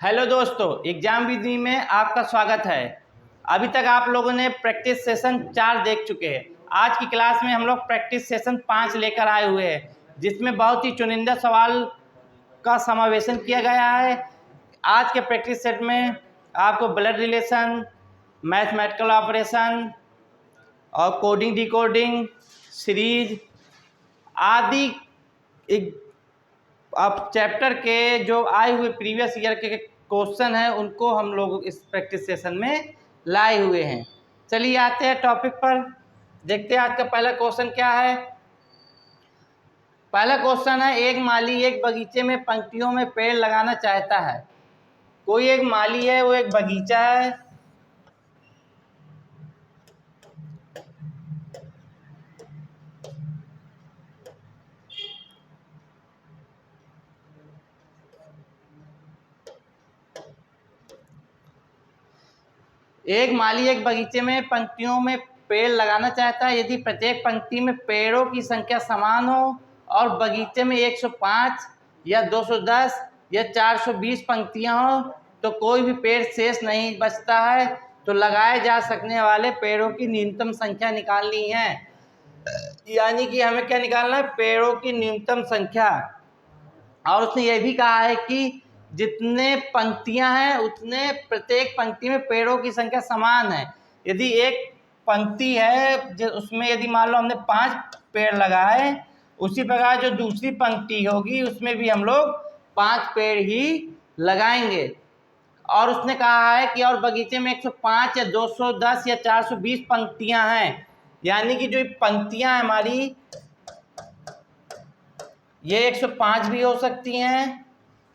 Hello दोस्तों, exam विधि में आपका स्वागत है। अभी तक आप लोगों ने प्रैक्टिस सेशन 4 देख चुके हैं। आज की क्लास में हम लोग प्रैक्टिस सेशन 5 लेकर आए हुए हैं, जिसमें बहुत ही चुनिंदा सवाल का समावेशन किया गया है। आज के प्रैक्टिस सेट में आपको ब्लड रिलेशन, मैथमेटिकल ऑपरेशन और कोडिंग डिकोडिंग, सीरीज आदि अब चैप्टर के जो आए हुए प्रीवियस ईयर के क्वेश्चन हैं उनको हम लोग इस प्रैक्टिस सेशन में लाए हुए हैं। चलिए आते हैं टॉपिक पर, देखते हैं आज का पहला क्वेश्चन क्या है। पहला क्वेश्चन है, एक माली एक बगीचे में पंक्तियों में पेड़ लगाना चाहता है। कोई एक माली है, वो एक बगीचा है, एक माली एक बगीचे में पंक्तियों में पेड़ लगाना चाहता है। यदि प्रत्येक पंक्ति में पेड़ों की संख्या समान हो और बगीचे में 105 या 210 या 420 पंक्तियां हो तो कोई भी पेड़ शेष नहीं बचता है। तो लगाए जा सकने वाले पेड़ों की न्यूनतम संख्या निकालनी है। यानी कि हमें क्या निकालना है? पेड़ों की न्यूनतम संख्या। और उसने ये भी कहा है कि जितने पंक्तियां हैं उतने प्रत्येक पंक्ति में पेड़ों की संख्या समान है। यदि एक पंक्ति है उसमें यदि मान लो हमने 5 पेड़ लगाए, उसी प्रकार जो दूसरी पंक्ति होगी उसमें भी हम लोग 5 पेड़ ही लगाएंगे। और उसने कहा है कि और बगीचे में 105 या 210 या 420 पंक्तियां हैं। यानी कि जो पंक्तियां हैं हमारी, ये 105 भी हो सकती हैं,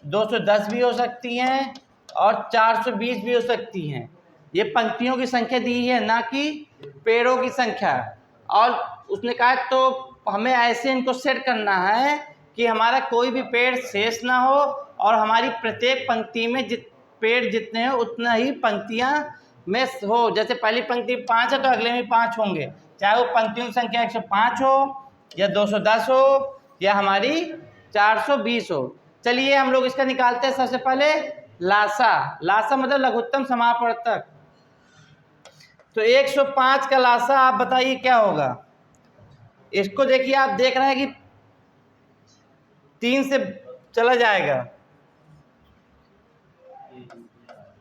210 भी हो सकती हैं और 420 भी हो सकती हैं। ये पंक्तियों की संख्या दी है, ना कि पेड़ों की संख्या। और उसने कहा तो हमें ऐसे इनको सेट करना है कि हमारा कोई भी पेड़ शेष ना हो और हमारी प्रत्येक पंक्ति में पेड़ जितने हो उतना ही पंक्तियां में हो। जैसे पहली पंक्ति 5 है तो अगले में 5 होंगे, चाहे वो पंक्तियों की संख्या 105 हो या 210 हो या हमारी 420 हो। चलिए हम लोग इसका निकालते हैं। सबसे पहले लासा। लासा मतलब लघुत्तम समापवर्तक। तो 105 का लासा आप बताइए क्या होगा। इसको देखिए, आप देख रहे हैं कि 3 से चला जाएगा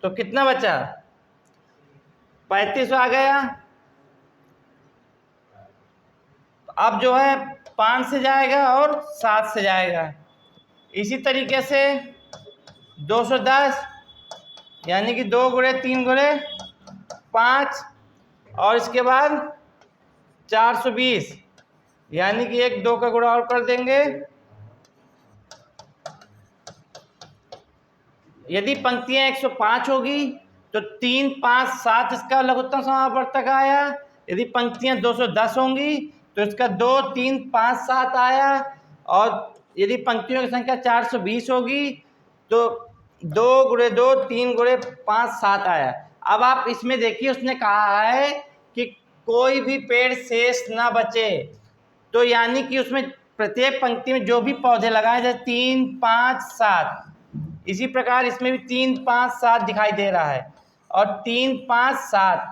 तो कितना बचा? 35 आ गया। अब जो है 5 से जाएगा और 7 से जाएगा। इसी तरीके से 210 यानी कि 2 गुणे 3 गुणे 5 और इसके बाद 420 यानी कि 1 2 का गुणा और कर देंगे। यदि पंक्तियां 105 होगी तो 3 5 7 इसका लघुत्तम समापवर्तक आया। यदि पंक्तियां 210 होंगी तो इसका 2 3 5 7 आया। और यदि पंक्तियों की संख्या 420 होगी तो 2 गुणे 2 3 गुणे 5 7 आया। अब आप इसमें देखिए, उसने कहा है कि कोई भी पेड़ शेष ना बचे। तो यानी कि उसमें प्रत्येक पंक्ति में जो भी पौधे लगाए जाए 3 5 7, इसी प्रकार इसमें भी 3 5 7 दिखाई दे रहा है। और 3 5 7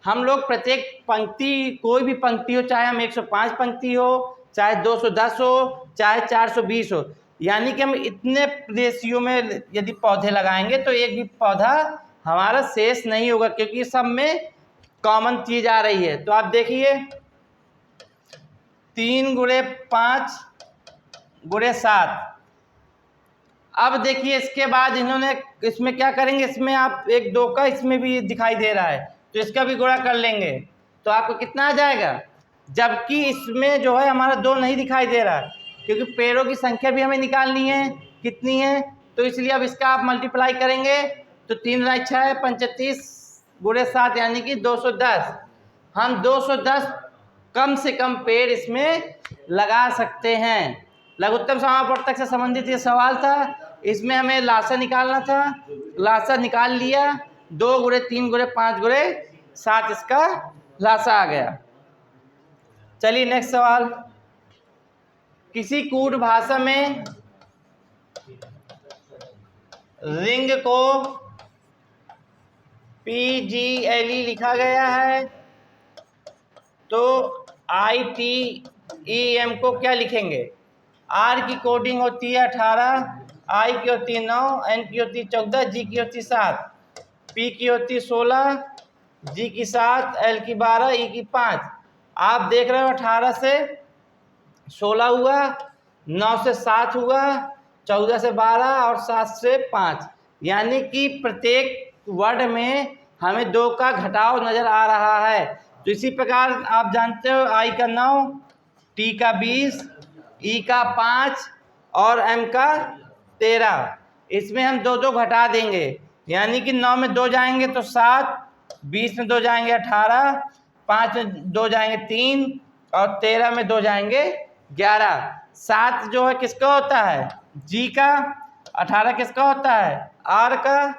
हम लोग प्रत्येक पंक्ति, कोई भी पंक्ति हो, चाहे हम 105 पंक्ति हो, चाहे 210 हो, चाहे 420 हो, यानी कि हम इतने रेशियो में यदि पौधे लगाएंगे तो एक भी पौधा हमारा शेष नहीं होगा, क्योंकि सब में कॉमन चीज आ रही है। तो आप देखिए 3 गुणे 5 गुणे 7। अब देखिए इसके बाद इन्होंने इसमें क्या करेंगे, इसमें आप 1 2 का इसमें भी दिखाई दे रहा है तो इसका भी गुणा कर लेंगे तो आपको कितना आ जाएगा। जबकि इसमें जो है हमारा 2 नहीं दिखाई दे रहा, क्योंकि पेड़ों की संख्या भी हमें निकालनी है कितनी है। तो इसलिए अब इसका आप मल्टीप्लाई करेंगे तो 3 6 35 गुणे 7 यानी कि 210। हम 210 कम से कम पेड़ इसमें लगा सकते हैं। लघुत्तम समापवर्तक से संबंधित ये सवाल था। इसमें हमें लासा निकालना था, लासा निकाल लिया। 2 गुणे 3 गुणे 5 गुणे 7 इसका लासा आ गया। चलिए नेक्स्ट सवाल। किसी कूट भाषा में रिंग को PGLE लिखा गया है, तो ITEM को क्या लिखेंगे? R की कोडिंग होती है 18, I की होती है 9, N की होती है 14, G की होती है 7, P की होती है 16, G की 7, L की 12, E की 5। आप देख रहे हो 18 से 16 हुआ, 9 से 7 हुआ, 14 से 12 और 7 से 5, यानी कि प्रत्येक वर्ड में हमें 2 का घटाव नज़र आ रहा है। तो इसी प्रकार आप जानते हो I का 9, T का 20, E का 5 और M का 13। इसमें हम 2 घटा देंगे, यानी कि 9 में 2 जाएंगे तो 7, 20 में 2 जाएंगे 18, 5 में 2 जाएंगे 3 और 13 में 2 जाएंगे 11। 7 जो है किसका होता है? G का। 18 किसका होता है? R का।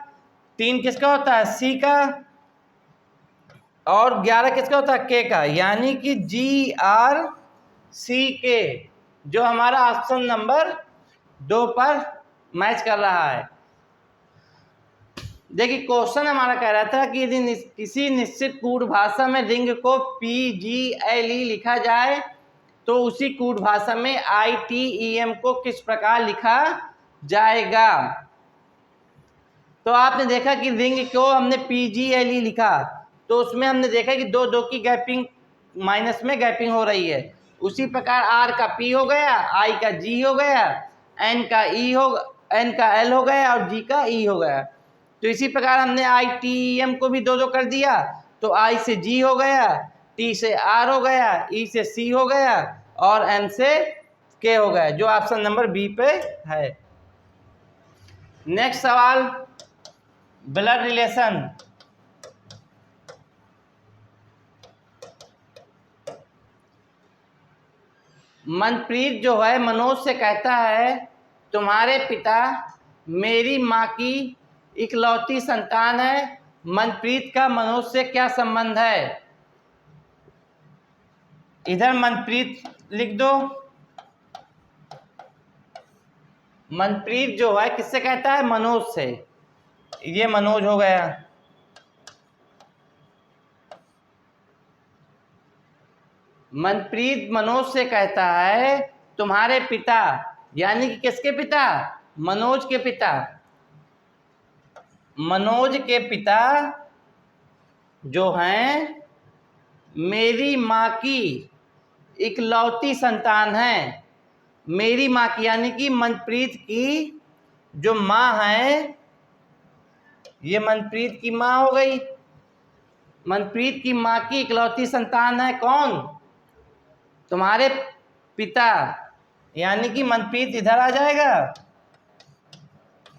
3 किसका होता है? C का। और 11 किसका होता है? K का। यानी कि GRCK जो हमारा ऑप्शन नंबर 2 पर मैच कर रहा है। देखिए क्वेश्चन हमारा कह रहा था कि यदि किसी निश्चित कूट भाषा में रिंग को PGLE लिखा जाए तो उसी कूट भाषा में ITEM को किस प्रकार लिखा जाएगा। तो आपने देखा कि रिंग को हमने PGLE लिखा, तो उसमें हमने देखा कि 2 की गैपिंग, माइनस में गैपिंग हो रही है। उसी प्रकार R का P हो गया, I का G हो गया, N का L हो गया और G का E हो गया। तो इसी प्रकार हमने ITEM को भी 2 कर दिया, तो I से G हो गया, T से R हो गया, E से C हो गया और M से K हो गया, जो ऑप्शन नंबर B पे है। नेक्स्ट सवाल, ब्लड रिलेशन। मनप्रीत जो है मनोज से कहता है, तुम्हारे पिता मेरी माँ की इकलौती संतान है। मनप्रीत का मनोज से क्या संबंध है? इधर मनप्रीत लिख दो। मनप्रीत जो है किससे कहता है? मनोज से। ये मनोज हो गया। मनप्रीत मनोज से कहता है तुम्हारे पिता, यानी कि किसके पिता? मनोज के पिता। मनोज के पिता जो हैं मेरी माँ की इकलौती संतान है। मेरी माँ की यानी कि मनप्रीत की जो माँ है, ये मनप्रीत की माँ हो गई। मनप्रीत की माँ की इकलौती संतान है कौन? तुम्हारे पिता, यानी कि मनप्रीत इधर आ जाएगा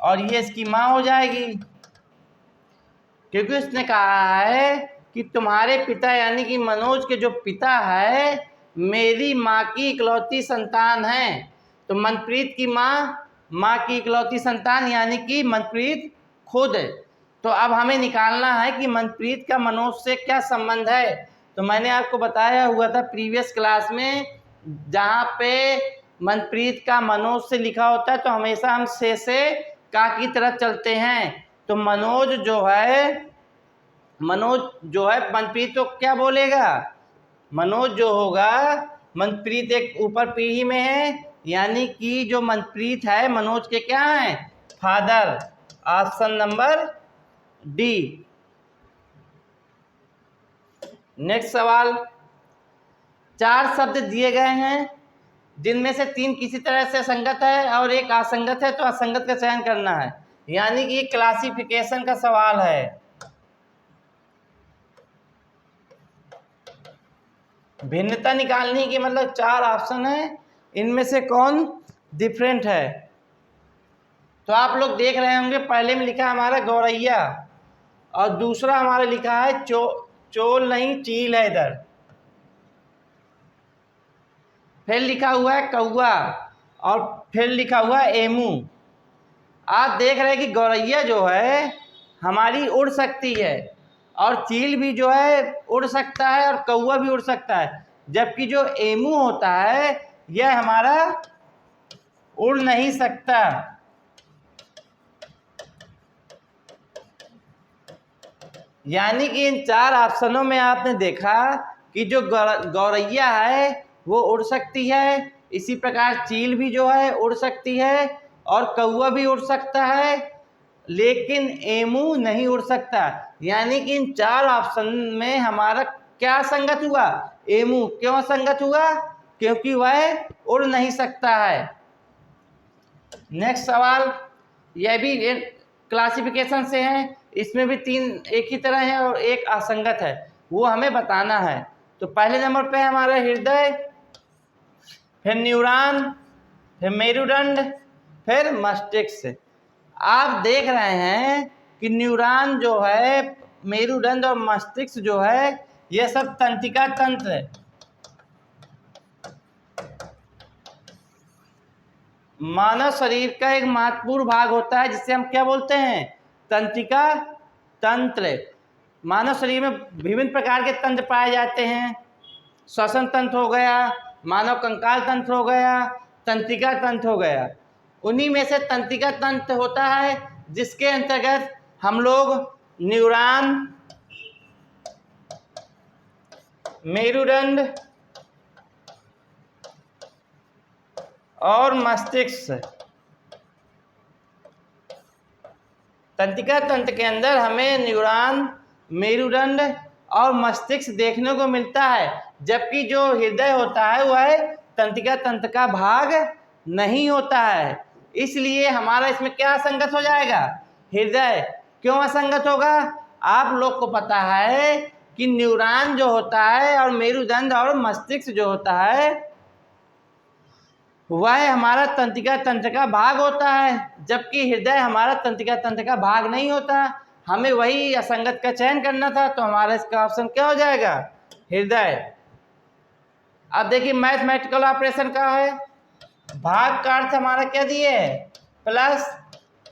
और ये इसकी माँ हो जाएगी, क्योंकि उसने कहा है कि तुम्हारे पिता यानी कि मनोज के जो पिता है मेरी माँ की इकलौती संतान है। तो मनप्रीत की माँ की इकलौती संतान यानी कि मनप्रीत खुद। तो अब हमें निकालना है कि मनप्रीत का मनोज से क्या संबंध है। तो मैंने आपको बताया हुआ था प्रीवियस क्लास में, जहाँ पे मनप्रीत का मनोज से लिखा होता है तो हमेशा हम से का की तरफ चलते हैं। तो मनोज जो है मनप्रीत को क्या बोलेगा? मनोज जो होगा, मनप्रीत एक ऊपर पीढ़ी में है, यानी कि जो मनप्रीत है मनोज के क्या है? Father. Option number D. Next सवाल, 4 शब्द दिए गए हैं जिनमें से 3 किसी तरह से संगत है और एक असंगत है, तो असंगत का चयन करना है। यानी कि क्लासिफिकेशन का सवाल है। भिन्नता निकालने की, मतलब 4 ऑप्शन है, इनमें से कौन डिफरेंट है। तो आप लोग देख रहे होंगे पहले में लिखा है हमारा गौरैया और दूसरा हमारा लिखा है चोल नहीं चील है इधर। फिर लिखा हुआ है कौआ और फिर लिखा हुआ है एमू। आप देख रहे हैं कि गौरैया जो है हमारी उड़ सकती है और चील भी जो है उड़ सकता है और कौआ भी उड़ सकता है, जबकि जो एमू होता है यह हमारा उड़ नहीं सकता। यानी कि इन 4 ऑप्शनों में आपने देखा कि जो गौरैया है वो उड़ सकती है, इसी प्रकार चील भी जो है उड़ सकती है, और कौवा भी उड़ सकता है, लेकिन एमू नहीं उड़ सकता। यानी कि इन 4 ऑप्शन में हमारा क्या संगत हुआ? एमू। क्यों संगत हुआ? क्योंकि वह उड़ नहीं सकता है। नेक्स्ट सवाल, यह भी क्लासिफिकेशन से है, इसमें भी 3 एक ही तरह है और एक असंगत है, वो हमें बताना है। तो पहले नंबर पे है हमारा हृदय, फिर न्यूरॉन, फिर मेरुदंड, फिर मस्तिष्क। आप देख रहे हैं कि न्यूरॉन जो है, मेरुदंड और मस्तिष्क जो है, यह सब तंत्रिका तंत्र है। मानव शरीर का एक महत्वपूर्ण भाग होता है जिसे हम क्या बोलते हैं? तंत्रिका तंत्र। मानव शरीर में विभिन्न प्रकार के तंत्र पाए जाते हैं। श्वसन तंत्र हो गया, मानव कंकाल तंत्र हो गया, तंत्रिका तंत्र हो गया। उन्हीं में से तंत्रिका तंत्र होता है जिसके अंतर्गत हम लोग न्यूरॉन, मेरुदंड और मस्तिष्क, तंत्रिका तंत्र के अंदर हमें न्यूरॉन, मेरुदंड और मस्तिष्क देखने को मिलता है, जबकि जो हृदय होता है वह तंत्रिका तंत्र का भाग नहीं होता है। इसलिए हमारा इसमें क्या असंगत हो जाएगा? हृदय। क्यों असंगत होगा? आप लोग को पता है कि न्यूरॉन जो होता है और मेरुदंड और मस्तिष्क जो होता है वह हमारा तंत्रिका तंत्र का भाग होता है, जबकि हृदय हमारा तंत्रिका तंत्र का भाग नहीं होता। हमें वही असंगत का चयन करना था, तो हमारा इसका ऑप्शन क्या हो जाएगा? हृदय। अब देखिए मैथमेटिकल ऑपरेशन का है, भाग का अर्थ हमारा क्या दिए? प्लस,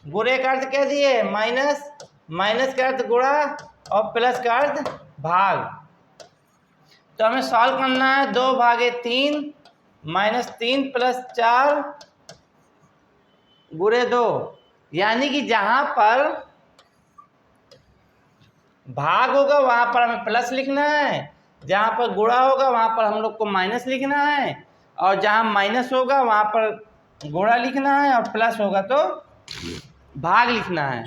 गुणे का अर्थ क्या दिए? माइनस, माइनस का अर्थ गुणा और प्लस का अर्थ भाग। तो हमें सॉल्व करना है 2/3 -3 + 4 गुणे 2। यानी कि जहां पर भाग होगा वहां पर हमें प्लस लिखना है, जहां पर गुणा होगा वहां पर हम लोग को माइनस लिखना है, और जहां माइनस होगा वहां पर गुणा लिखना है, और प्लस होगा तो भाग लिखना है।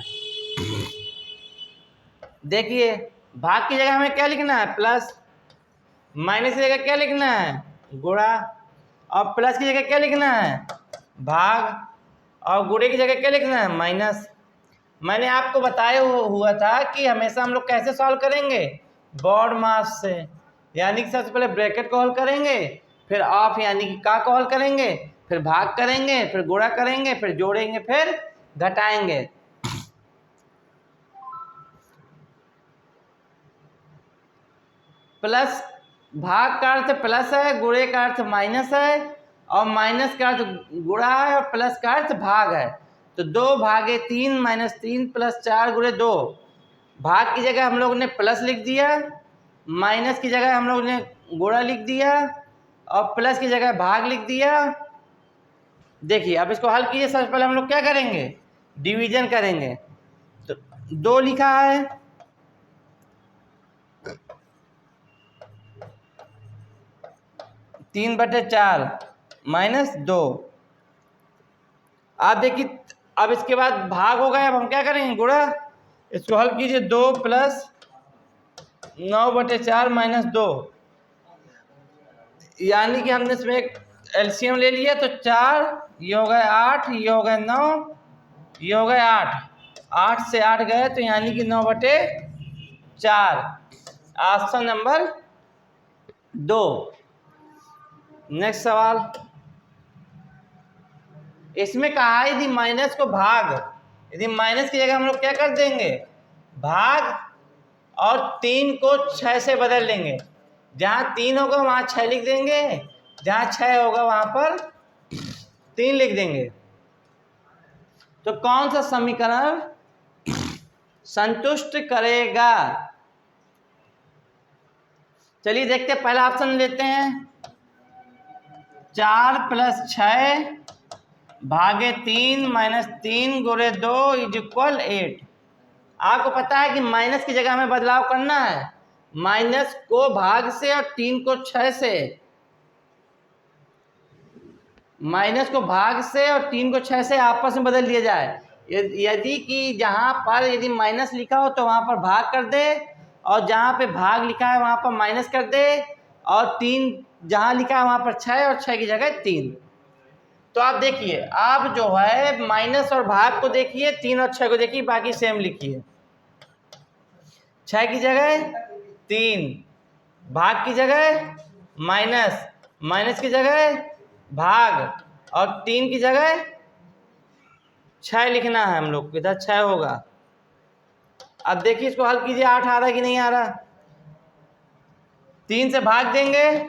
देखिए भाग की जगह हमें क्या लिखना है? प्लस। माइनस की जगह क्या लिखना है? गुणा। और प्लस की जगह क्या लिखना है? भाग। और गुणे की जगह क्या लिखना है? माइनस। मैंने आपको बताया हुआ था कि हमेशा हम लोग कैसे सॉल्व करेंगे? बॉड मास से। यानी कि सबसे पहले ब्रैकेट को हल करेंगे, फिर ऑफ यानी कि का को हल करेंगे, फिर भाग करेंगे, फिर गुणा करेंगे, फिर जोड़ेंगे, फिर घटाएंगे। प्लस, भाग का अर्थ प्लस है, गुणे का अर्थ माइनस है, और माइनस का अर्थ गुणा है, और प्लस का अर्थ भाग है। तो 2/3 -3 + 4 गुणे 2। भाग की जगह हम लोग ने प्लस लिख दिया, माइनस की जगह हम लोग ने गुणा लिख दिया, और प्लस की जगह भाग लिख दिया। देखिए अब इसको हल कीजिए। सबसे पहले हम लोग क्या करेंगे? डिवीजन करेंगे। तो 2 लिखा है, 3/4 -2। आप देखिए अब इसके बाद भाग हो गए, अब हम क्या करेंगे? गुणा। इसको हल कीजिए। 2 + 9/4 -2, यानी कि हमने इसमें एक एलसीएम ले लिया, तो 4, ये हो गए 8, ये हो गए 9, ये हो गए 8। 8 से 8 गए तो यानी कि 9/4। Option number 2। नेक्स्ट सवाल, इसमें कहा है यदि माइनस को भाग, यदि माइनस की जगह हम लोग क्या कर देंगे? भाग, और 3 को 6 से बदल लेंगे। जहां 3 होगा वहां 6 लिख देंगे, जहां 6 होगा वहां पर 3 लिख देंगे। तो कौन सा समीकरण संतुष्ट करेगा? चलिए देखते हैं, पहला ऑप्शन लेते हैं। 4 + 6/3 -3 गुणे 2 = 8। आपको पता है कि माइनस की जगह हमें बदलाव करना है, माइनस को भाग से और 3 को 6 से, माइनस को भाग से और 3 को 6 से आपस में बदल दिया जाए। यदि कि जहाँ पर यदि माइनस लिखा हो तो वहाँ पर भाग कर दे, और जहाँ पे भाग लिखा है वहाँ पर माइनस कर दे, और 3 जहाँ लिखा है वहाँ पर 6 और 6 की जगह 3। तो आप देखिए, आप जो है माइनस और भाग को देखिए, 3 और 6 को देखिए, बाकी सेम लिखिए। 6 की जगह 3, भाग की जगह माइनस, माइनस की जगह भाग, और 3 की जगह 6 लिखना है हम लोग को, इधर 6 होगा। अब देखिए इसको हल कीजिए, 8 आ रहा है कि नहीं आ रहा। 3 से भाग देंगे,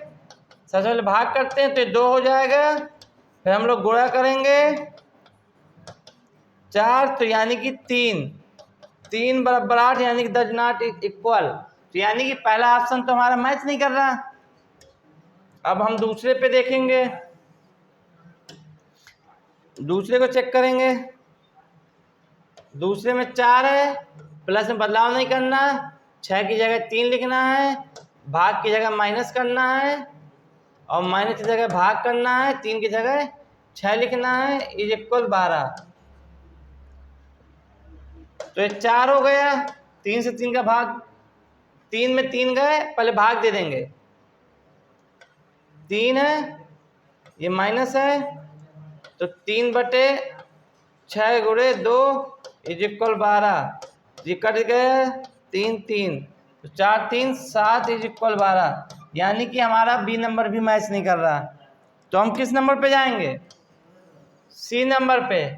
सबसे पहले भाग करते हैं तो 2 हो जाएगा, फिर हम लोग गुणा करेंगे 4, तो यानी कि 3 बराबर 8, यानी कि डज नॉट इक्वल। तो यानी कि पहला ऑप्शन तो हमारा मैच नहीं कर रहा। अब हम दूसरे पे देखेंगे, दूसरे को चेक करेंगे। दूसरे में 4 है, प्लस में बदलाव नहीं करना, 6 की जगह 3 लिखना है, भाग की जगह माइनस करना है, और माइनस की जगह भाग करना है, 3 की जगह 6 लिखना है, इज इक्वल 12। तो ये 4 हो गया, 3 से 3 का भाग, 3 में 3 गए, पहले भाग दे देंगे, 3 है, ये माइनस है, तो 3/6 गुणे 2 इज इक्वल 12, ये कट गए 3 तो 4 3 7 इज इक्वल 12, यानी कि हमारा बी नंबर भी मैच नहीं कर रहा। तो हम किस नंबर पे जाएंगे? सी नंबर पे।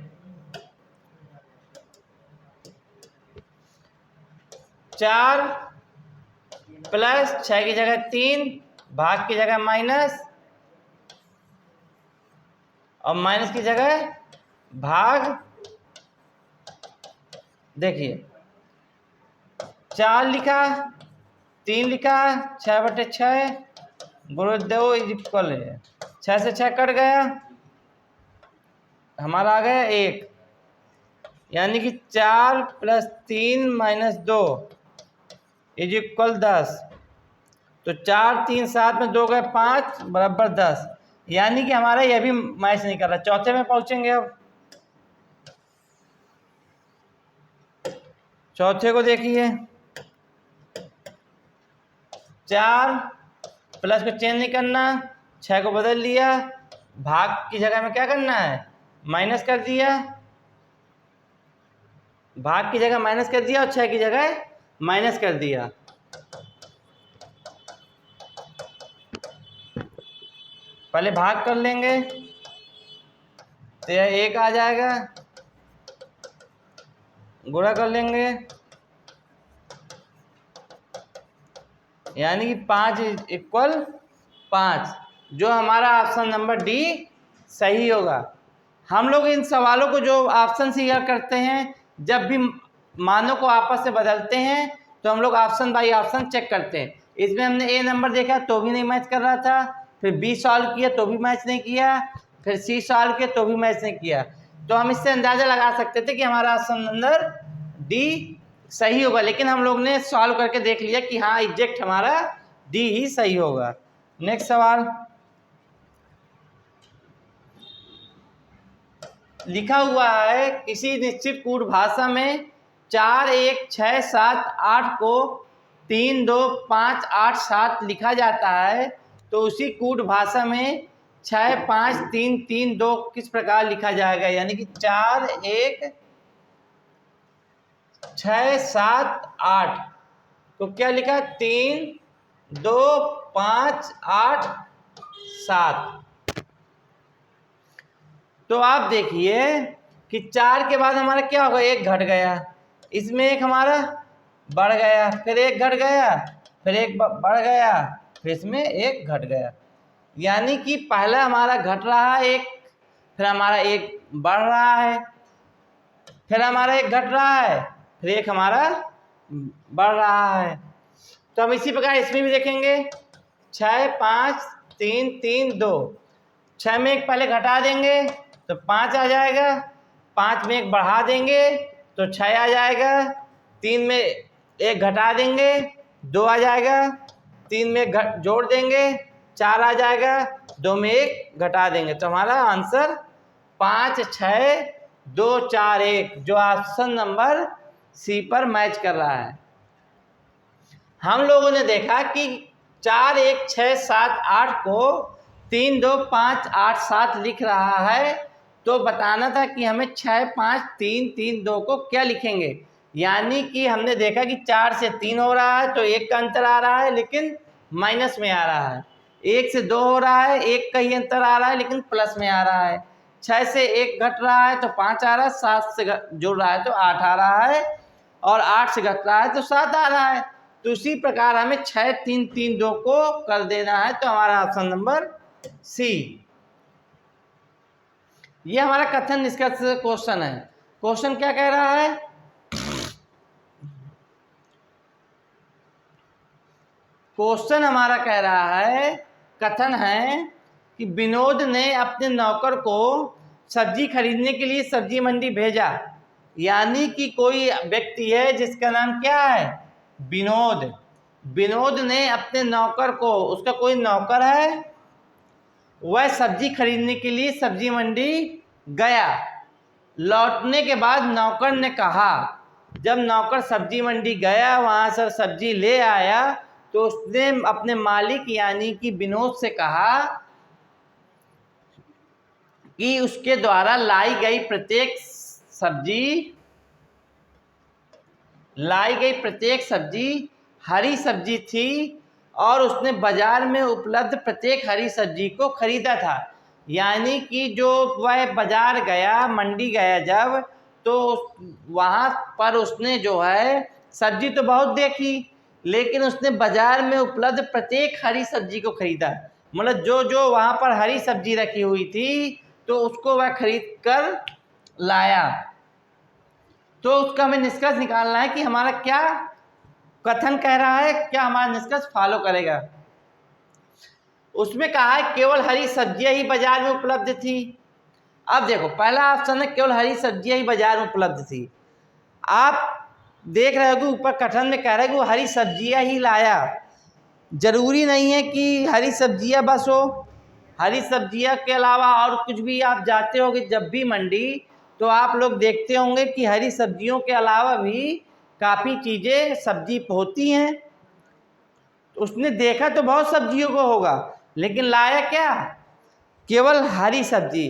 4 प्लस 6 की जगह 3, भाग की जगह माइनस, और माइनस की जगह भाग। देखिए 4 लिखा, 3 लिखा, 6/6 गुणे 2 इज इक्वल है, 6 से 6 कट गया, हमारा आ गया 1, यानी कि 4 + 3 - 2 इज इक्वल 10। तो 4 3 7 में 2 गए 5 बराबर 10, यानी कि हमारा यह भी मैच नहीं कर रहा। चौथे में पहुंचेंगे। अब चौथे को देखिए, 4 प्लस को चेंज नहीं करना, 6 को बदल लिया, भाग की जगह में क्या करना है? माइनस कर दिया, भाग की जगह माइनस कर दिया, और 6 की जगह माइनस कर दिया। पहले भाग कर लेंगे तो यह 1 आ जाएगा, गुणा कर लेंगे, यानी कि 5 इक्वल 5, जो हमारा ऑप्शन नंबर डी सही होगा। हम लोग इन सवालों को जो ऑप्शन से हल करते हैं, जब भी मानों को आपस से बदलते हैं तो हम लोग ऑप्शन बाई ऑप्शन चेक करते हैं। इसमें हमने ए नंबर देखा तो भी नहीं मैच कर रहा था, फिर बी सॉल्व किया तो भी मैच नहीं किया, फिर सी सॉल्व किया तो भी मैच नहीं किया। तो हम इससे अंदाज़ा लगा सकते थे कि हमारा ऑप्शन नंबर डी सही होगा, लेकिन हम लोग ने सॉल्व करके देख लिया कि हाँ एग्जैक्ट हमारा डी ही सही होगा। नेक्स्ट सवाल, लिखा हुआ है किसी निश्चित कूट भाषा में 4 1 6 7 8 को 3 2 5 8 7 लिखा जाता है, तो उसी कूट भाषा में 6 5 3 3 2 किस प्रकार लिखा जाएगा? यानी कि 4 1 6 7 8 को क्या लिखा? 3 2 5 8 7। तो आप देखिए कि 4 के बाद हमारा क्या होगा? 1 घट गया, इसमें 1 हमारा बढ़ गया, फिर 1 घट गया, फिर 1 बढ़ गया, फिर इसमें 1 घट गया। यानी कि पहला हमारा घट रहा है 1, फिर हमारा 1 बढ़ रहा है, फिर हमारा 1 घट रहा है, फिर 1 हमारा बढ़ रहा है। तो हम इसी प्रकार इसमें भी देखेंगे, 6 5 3 3 2, 6 में 1 पहले घटा देंगे तो 5 आ जाएगा, 5 में 1 बढ़ा देंगे तो 6 आ जाएगा, 3 में 1 घटा देंगे 2 आ जाएगा, 3 में जोड़ देंगे 4 आ जाएगा, 2 में 1 घटा देंगे। तो हमारा आंसर 5 6 2 4 1 जो ऑप्शन नंबर सी पर मैच कर रहा है। हम लोगों ने देखा कि 4 1 6 7 8 को 3 2 5 8 7 लिख रहा है, तो बताना था कि हमें 6 5 3 3 2 को क्या लिखेंगे। यानी कि हमने देखा कि 4 से 3 हो रहा है तो 1 का अंतर आ रहा है लेकिन माइनस में आ रहा है, 1 से 2 हो रहा है 1 का ही अंतर आ रहा है लेकिन प्लस में आ रहा है, 6 से 1 घट रहा है तो 5 आ रहा है, 7 से जुड़ रहा है तो 8 आ रहा है, और 8 से घट रहा है तो 7 आ रहा है। तो इसी प्रकार हमें 6 3 3 2 को कर देना है। तो हमारा ऑप्शन नंबर सी। ये हमारा कथन निष्कर्ष क्वेश्चन है। क्वेश्चन क्या कह रहा है? क्वेश्चन हमारा कह रहा है, कथन है कि विनोद ने अपने नौकर को सब्जी खरीदने के लिए सब्जी मंडी भेजा। यानी कि कोई व्यक्ति है जिसका नाम क्या है? विनोद। विनोद ने अपने नौकर को, उसका कोई नौकर है, वह सब्जी खरीदने के लिए सब्जी मंडी गया। लौटने के बाद नौकर ने कहा, जब नौकर सब्जी मंडी गया वहाँ से सब्जी ले आया तो उसने अपने मालिक यानी कि विनोद से कहा कि उसके द्वारा लाई गई प्रत्येक सब्जी हरी सब्जी थी और उसने बाजार में उपलब्ध प्रत्येक हरी सब्जी को खरीदा था। यानी कि जो वह बाजार गया, मंडी गया जब, तो वहाँ पर उसने जो है सब्जी तो बहुत देखी लेकिन उसने बाजार में उपलब्ध प्रत्येक हरी सब्जी को खरीदा। मतलब जो जो वहाँ पर हरी सब्जी रखी हुई थी तो उसको वह खरीद कर लाया। तो उसका हमें निष्कर्ष निकालना है कि हमारा क्या कथन कह रहा है, क्या हमारा निष्कर्ष फॉलो करेगा। उसमें कहा है केवल हरी सब्जियां ही बाजार में उपलब्ध थी। अब देखो पहला ऑप्शन है केवल हरी सब्जियां ही बाजार में उपलब्ध थी। आप देख रहे हो कि ऊपर कथन में कह रहे हैं कि वो हरी सब्जियां ही लाया। जरूरी नहीं है कि हरी सब्जियां बस हो, हरी सब्जियां के अलावा और कुछ भी आप जाते होगे जब भी मंडी तो आप लोग देखते होंगे कि हरी सब्जियों के अलावा भी काफ़ी चीज़ें सब्जी होती हैं। तो उसने देखा तो बहुत सब्जियों को होगा लेकिन लाया क्या? केवल हरी सब्जी।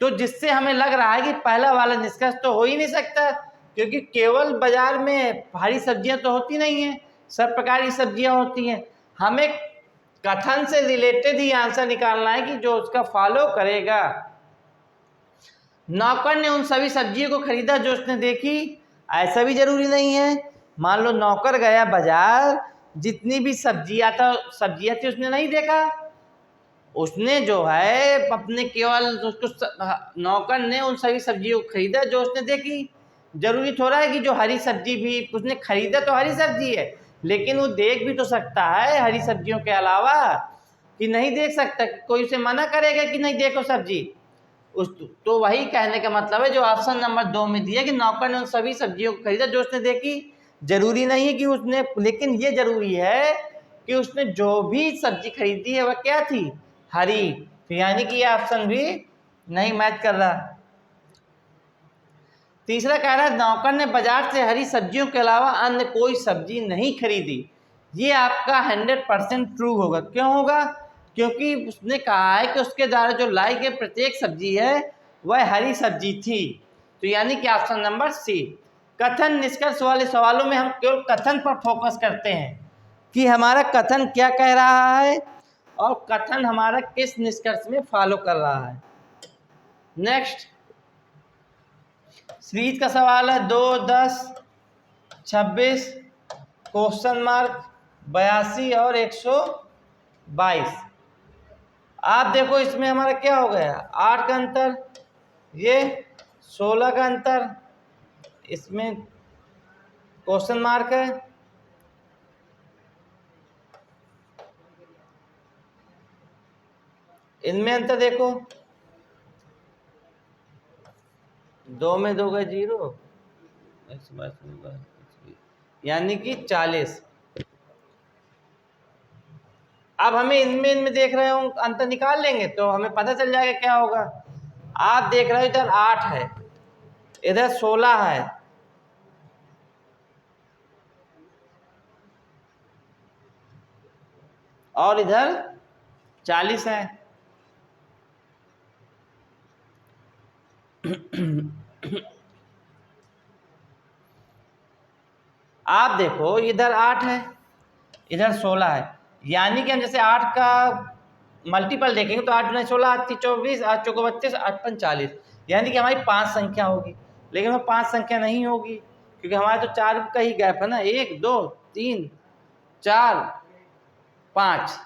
तो जिससे हमें लग रहा है कि पहला वाला निष्कर्ष तो हो ही नहीं सकता, क्योंकि केवल बाजार में हरी सब्जियां तो होती नहीं हैं, सब प्रकार की सब्जियां होती हैं। हमें कथन से रिलेटेड ही आंसर निकालना है कि जो उसका फॉलो करेगा। नौकर ने उन सभी सब्जियों को खरीदा जो उसने देखी, ऐसा भी जरूरी नहीं है। मान लो नौकर गया बाजार, जितनी भी सब्जियां थी उसने नहीं देखा, उसने जो है अपने केवल उसको नौकर ने उन सभी सब्जियों को खरीदा जो उसने देखी। जरूरी थोड़ा है कि जो हरी सब्जी भी उसने खरीदा तो हरी सब्जी है, लेकिन वो देख भी तो सकता है हरी सब्जियों के अलावा, कि नहीं देख सकता? कोई उसे मना करेगा कि नहीं देखो सब्जी? तो वही कहने का मतलब है जो ऑप्शन नंबर 2 में दिया कि नौकर ने उन सभी सब्जियों को खरीदा जो उसने देखी। जरूरी नहीं है कि उसने, लेकिन ये जरूरी है कि उसने जो भी सब्जी खरीदी है वह क्या थी? हरी। तो यानी कि ये ऑप्शन भी नहीं मैच कर रहा। तीसरा कह रहा है नौकर ने बाजार से हरी सब्जियों के अलावा अन्य कोई सब्जी नहीं खरीदी। ये आपका 100% ट्रू होगा। क्यों होगा? क्योंकि उसने कहा है कि उसके द्वारा जो लाई गई प्रत्येक सब्जी है वह हरी सब्जी थी। तो यानी कि ऑप्शन नंबर सी। कथन निष्कर्ष वाले सवालों में हम केवल कथन पर फोकस करते हैं कि हमारा कथन क्या कह रहा है और कथन हमारा किस निष्कर्ष में फॉलो कर रहा है। नेक्स्ट सीरीज का सवाल है 2 10 26 क्वेश्चन मार्क 82 और 122। आप देखो इसमें हमारा क्या हो गया, 8 का अंतर, ये 16 का अंतर, इसमें क्वेश्चन मार्क है। इनमें अंतर देखो, 2 में 2 का 0, यानी कि 40। अब हमें इनमें देख रहे हो अंतर निकाल लेंगे तो हमें पता चल जाएगा क्या होगा। आप देख रहे हो इधर 8 है, इधर 16 है, और इधर 40 है। आप देखो इधर 8 है, इधर 16 है, यानी कि हम जैसे 8 का मल्टीपल देखेंगे तो 8 गुना 16 8 24 8 चौको 32 8 पंच 40, यानी कि हमारी 5 संख्या होगी। लेकिन वो 5 संख्या नहीं होगी क्योंकि हमारे तो 4 का ही गैप है ना, 1 2 3 4 5।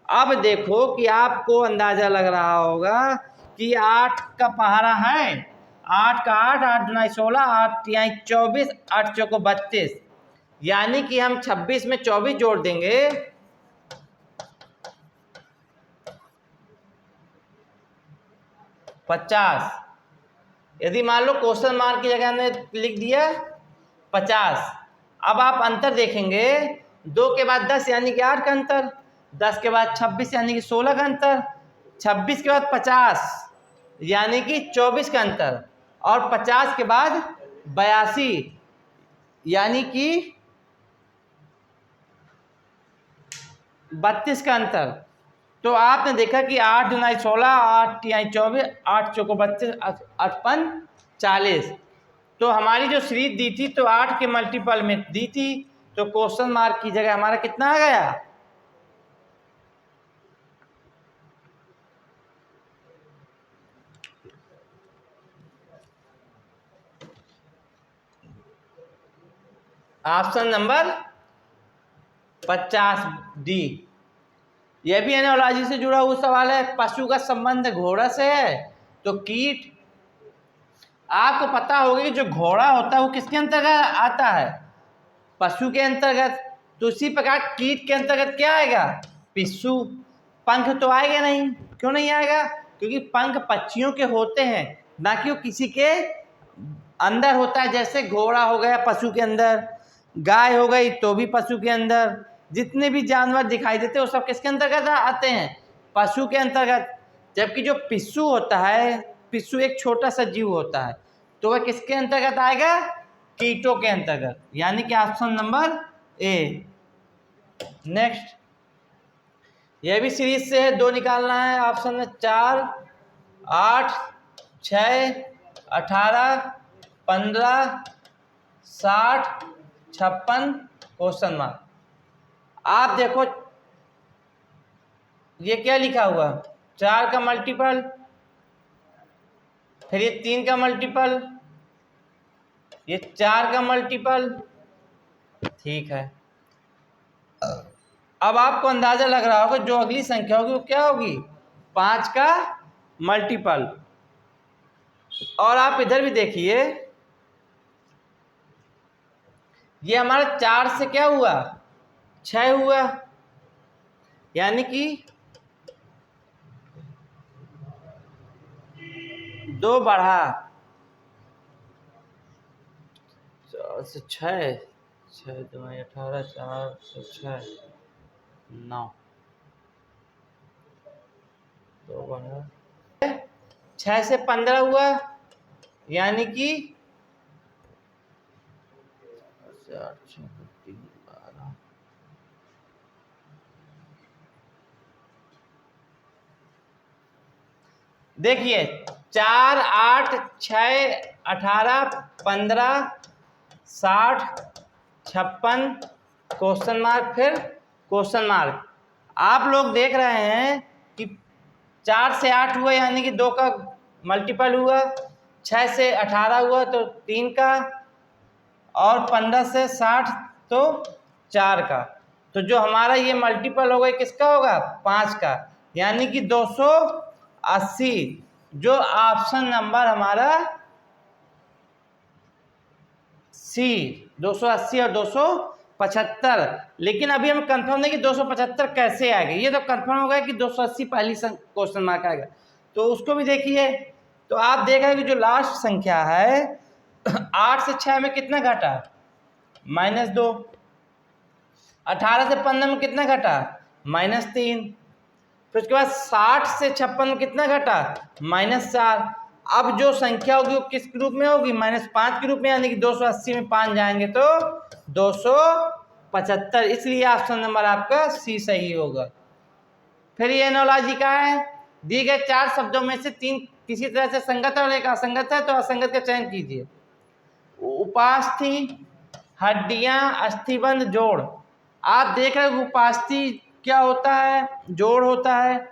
अब देखो कि आपको अंदाजा लग रहा होगा कि 8 का पहाड़ा है, 8 का 8 8 गुना 16 8 यहाँ 24 8 चौको 32, यानी कि हम 26 में 24 जोड़ देंगे 50। यदि मान लो क्वेश्चन मार्क की जगह हमने लिख दिया 50। अब आप अंतर देखेंगे, 2 के बाद 10 यानी कि 8 का अंतर, 10 के बाद 26 यानी कि 16 का अंतर, 26 के बाद 50 यानी कि 24 का अंतर, और 50 के बाद 82 यानी कि 32 का अंतर। तो आपने देखा कि 8 गुना 16 8 यहाँ 24 8 चौको 32 8 पंच 40। तो हमारी जो सीरीज दी थी तो 8 के मल्टीपल में दी थी, तो क्वेश्चन मार्क की जगह हमारा कितना आ गया, ऑप्शन नंबर 50 डी। यह भी एनालॉजी से जुड़ा हुआ सवाल है। पशु का संबंध घोड़ा से है तो कीट, आपको पता होगा कि जो घोड़ा होता है वो किसके अंतर्गत आता है, पशु के अंतर्गत। तो उसी प्रकार कीट के अंतर्गत क्या आएगा, पिस्सू। पंख तो आएगा नहीं, क्यों नहीं आएगा, क्योंकि पंख पक्षियों के होते हैं, ना कि वो किसी के अंदर होता है। जैसे घोड़ा हो गया पशु के अंदर, गाय हो गई तो भी पशु के अंदर, जितने भी जानवर दिखाई देते हैं वो सब किसके अंतर्गत आते हैं, पशु के अंतर्गत। जबकि जो पिस्सू होता है, पिस्सू एक छोटा सा जीव होता है, तो वह किसके अंतर्गत आएगा, कीटों के अंतर्गत, यानी कि ऑप्शन नंबर ए। नेक्स्ट, यह भी सीरीज से है, 2 निकालना है। ऑप्शन में 4 8 6 18 15 60 56 क्वेश्चन मार्क। आप देखो ये क्या लिखा हुआ, 4 का मल्टीपल, फिर ये 3 का मल्टीपल, ये 4 का मल्टीपल, ठीक है। अब आपको अंदाजा लग रहा होगा जो अगली संख्या होगी वो क्या होगी, 5 का मल्टीपल। और आप इधर भी देखिए, ये हमारा 4 से क्या हुआ, 6 हुआ, यानी कि 2 बढ़ा, 4 से 6 6 2 18 4 से 6 9 2 बढ़ा 6 से 15 हुआ, यानी कि 4 6 3 12। देखिए 4 8 6 18 15 60 56 क्वेश्चन मार्क, फिर क्वेश्चन मार्क। आप लोग देख रहे हैं कि 4 से 8 हुआ यानी कि 2 का मल्टीपल हुआ, 6 से 18 हुआ तो 3 का, और 15 से 60 तो 4 का। तो जो हमारा ये मल्टीपल होगा किसका होगा, 5 का, यानी कि 280। जो ऑप्शन नंबर हमारा सी 280 और 275। लेकिन अभी हम कंफर्म नहीं कि 275 कैसे आएगा, ये तो कंफर्म हो गया कि 280 पहली क्वेश्चन मार्क आएगा, तो उसको भी देखिए। तो आप देख रहे हैं कि जो लास्ट संख्या है 8 से 6 में कितना घटा, -2। 18 से 15 में कितना घटा? -3। फिर उसके बाद 60 से 56 में कितना घटा? -4। अब जो संख्या होगी वो किस रूप में होगी? -5 के रूप में, यानी कि 280 में 5 जाएंगे तो 275। इसलिए ऑप्शन नंबर आपका सी सही होगा। फिर ये एनोलॉजी का है, दिए गए 4 शब्दों में से 3 किसी तरह से संगत और एक असंगत है, तो असंगत का चयन कीजिए। उपास्थि, हड्डियां, अस्थिबंध, जोड़। आप देख रहे हो उपास्थि क्या होता है? जोड़ होता है।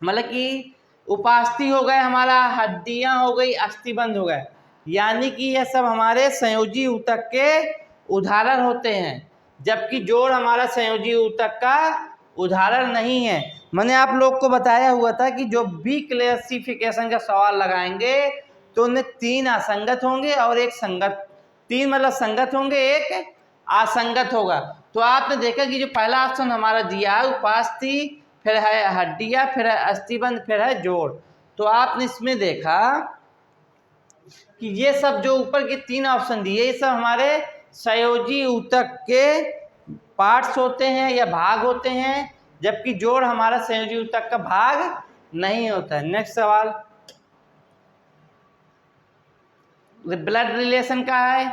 मतलब कि उपास्थि हो गए हमारा, हड्डियां हो गई, अस्थिबंध हो गए, यानी कि यह सब हमारे संयोजी ऊतक के उदाहरण होते हैं, जबकि जोड़ हमारा संयोजी ऊतक का उदाहरण नहीं है। मैंने आप लोग को बताया हुआ था कि जो बी क्लासिफिकेशन का सवाल लगाएंगे तो उनमें 3 असंगत होंगे और एक संगत, 3 मतलब संगत होंगे, एक असंगत होगा। तो आपने देखा कि जो पहला ऑप्शन हमारा दिया है उपास्थि, फिर है हड्डियां, फिर है अस्थिबंध, फिर है जोड़। तो आपने इसमें देखा कि ये सब जो ऊपर के 3 ऑप्शन दिए, ये सब हमारे संयोजी ऊतक के पार्ट्स होते हैं या भाग होते हैं, जबकि जोड़ हमारा संयोजी ऊतक का भाग नहीं होता है। नेक्स्ट सवाल, ब्लड रिलेशन का है,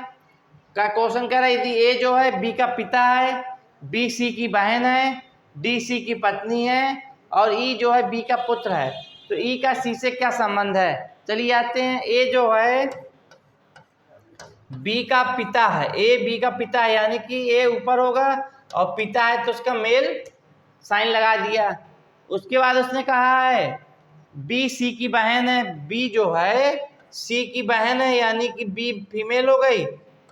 का क्वेश्चन कह रहा है यदि ए जो है बी का पिता है, बी सी की बहन है, डी सी की पत्नी है और ई जो है बी का पुत्र है, तो ई का सी से क्या संबंध है? चलिए आते हैं। ए जो है बी का पिता है, ए बी का पिता है, यानी कि ए ऊपर होगा और पिता है तो उसका मेल साइन लगा दिया। उसके बाद उसने कहा है बी सी की बहन है, बी जो है सी की बहन है, यानी कि बी फीमेल हो गई,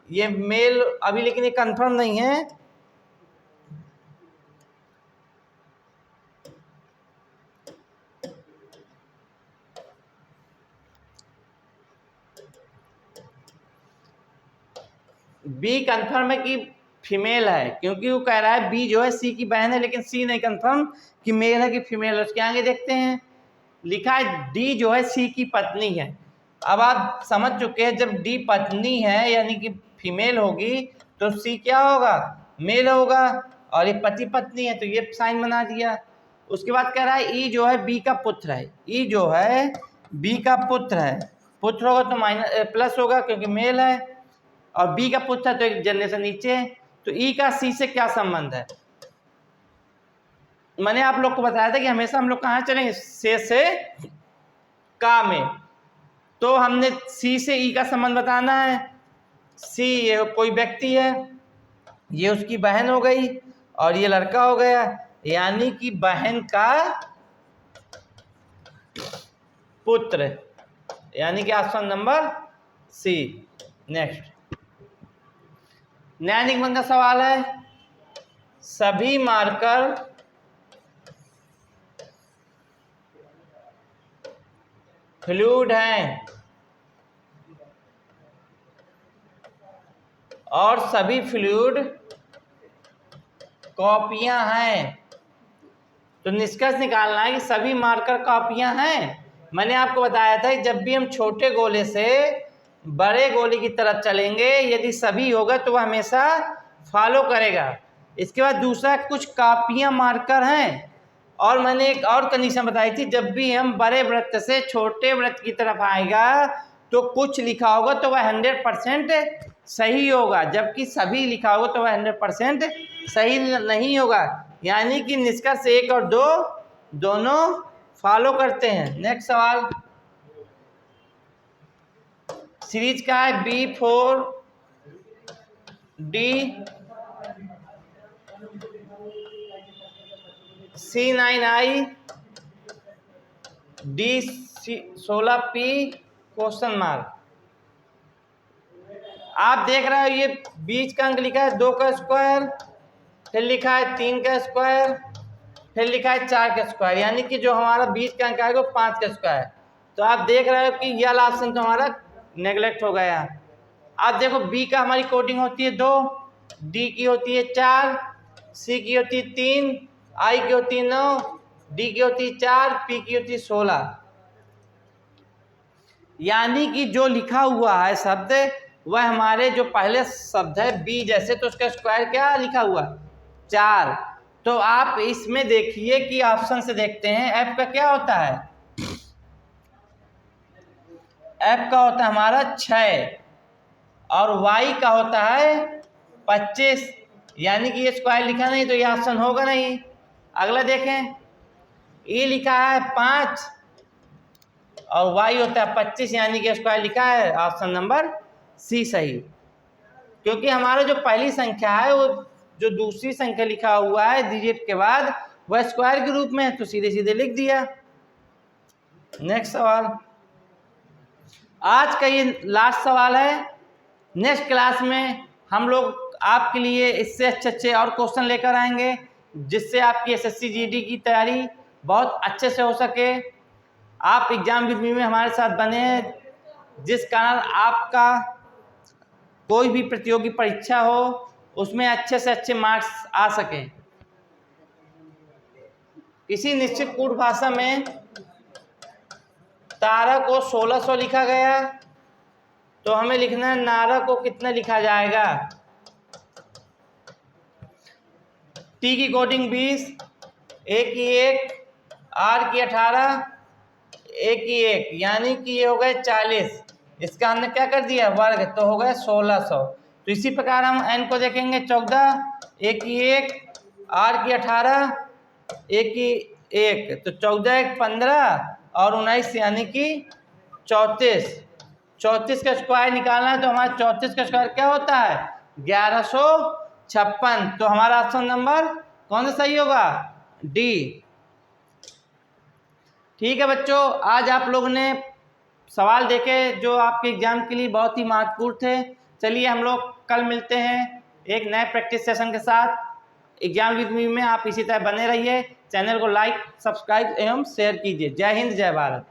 ये मेल अभी लेकिन ये कंफर्म नहीं है। बी कंफर्म है कि फीमेल है, क्योंकि वो कह रहा है बी जो है सी की बहन है, लेकिन सी नहीं कंफर्म कि मेल है कि फीमेल है। उसके आगे देखते हैं, लिखा है डी जो है सी की पत्नी है। अब आप समझ चुके हैं जब डी पत्नी है यानी कि फीमेल होगी तो सी क्या होगा? मेल होगा, और ये पति पत्नी है तो ये साइन बना दिया। उसके बाद कह रहा है ई जो है बी का पुत्र है, ई जो है बी का पुत्र है, पुत्र होगा तो माइनस प्लस होगा क्योंकि मेल है, और बी का पुत्र है तो एक जनरेशन नीचे है। तो ई का सी से क्या संबंध है? मैंने आप लोग को बताया था कि हमेशा हम लोग कहाँ चलेंगे? से का में। तो हमने सी से ई का संबंध बताना है। सी ये कोई व्यक्ति है, ये उसकी बहन हो गई और ये लड़का हो गया, यानी कि बहन का पुत्र, यानी कि ऑप्शन नंबर सी। नेक्स्ट, नया निगमन का सवाल है, सभी मार्कर फ्लूइड हैं और सभी फ्लूइड कॉपियां हैं, तो निष्कर्ष निकालना है कि सभी मार्कर कॉपियां हैं। मैंने आपको बताया था कि जब भी हम छोटे गोले से बड़े गोले की तरफ चलेंगे, यदि सभी होगा तो वह हमेशा फॉलो करेगा। इसके बाद दूसरा, कुछ कॉपियां मार्कर हैं, और मैंने एक और कंडीशन बताई थी, जब भी हम बड़े वृत्त से छोटे वृत्त की तरफ आएगा तो कुछ लिखा होगा तो वह 100% सही होगा, जबकि सभी लिखा होगा तो वह 100% सही नहीं होगा। यानी कि निष्कर्ष 1 और 2 दोनों फॉलो करते हैं। नेक्स्ट सवाल सीरीज का है B4D C9I D16P question mark. आप देख रहे हो ये बीच का अंक लिखा है 2 का स्क्वायर, फिर लिखा है 3 का स्क्वायर, फिर लिखा है 4 का स्क्वायर, यानी कि जो हमारा बीच का अंक आएगा 5 का स्क्वायर। तो आप देख रहे हो कि यह ऑप्शन तो हमारा नेगलेक्ट हो गया। आप देखो बी का हमारी कोडिंग होती है 2, डी की होती है 4, सी की होती है 3, आई की होती है 9, डी की होती है 4, पी की होती है 16। यानी कि जो लिखा हुआ है शब्द वह हमारे जो पहले शब्द है बी जैसे, तो उसका स्क्वायर क्या लिखा हुआ 4। तो आप इसमें देखिए कि ऑप्शन से देखते हैं एफ का क्या होता है, एफ का होता है हमारा 6 और वाई का होता है 25, यानी कि ये स्क्वायर लिखा नहीं तो ये ऑप्शन होगा नहीं। अगला देखें, ए लिखा है 5 और वाई होता है 25, यानी कि स्क्वायर लिखा है ऑप्शन नंबर सी सही, क्योंकि हमारा जो पहली संख्या है वो जो दूसरी संख्या लिखा हुआ है डिजिट के बाद वह स्क्वायर के रूप में है, तो सीधे सीधे लिख दिया। नेक्स्ट सवाल, आज का ये लास्ट सवाल है। नेक्स्ट क्लास में हम लोग आपके लिए इससे अच्छे और क्वेश्चन लेकर आएंगे, जिससे आपकी एसएससी जीडी की तैयारी बहुत अच्छे से हो सके। आप एग्जाम विद मी में हमारे साथ बने, जिस कारण आपका कोई भी प्रतियोगी परीक्षा हो उसमें अच्छे से अच्छे मार्क्स आ सकें। किसी निश्चित कूट भाषा में तारा को 1600 लिखा गया, तो हमें लिखना है नारा को कितना लिखा जाएगा। टी की कोडिंग 20, ए की 1, आर की 18, ए की 1, यानी कि ये हो गए 40। इसका हमने क्या कर दिया वर्ग, तो हो गए 1600। तो इसी प्रकार हम एन को देखेंगे 14, ए की 1, आर की 18, ए की 1, तो 14 1 15 और 19 यानी कि 34। 34 का स्क्वायर निकालना है, तो हमारा 34 का स्क्वायर क्या होता है 1156। तो हमारा ऑप्शन नंबर कौन सा सही होगा, डी। ठीक है बच्चों, आज आप लोगों ने सवाल देखे जो आपके एग्जाम के लिए बहुत ही महत्वपूर्ण थे। चलिए हम लोग कल मिलते हैं एक नए प्रैक्टिस सेशन के साथ। एग्जाम विद मी में आप इसी तरह बने रहिए। चैनल को लाइक, सब्सक्राइब एवं शेयर कीजिए। जय हिंद, जय भारत।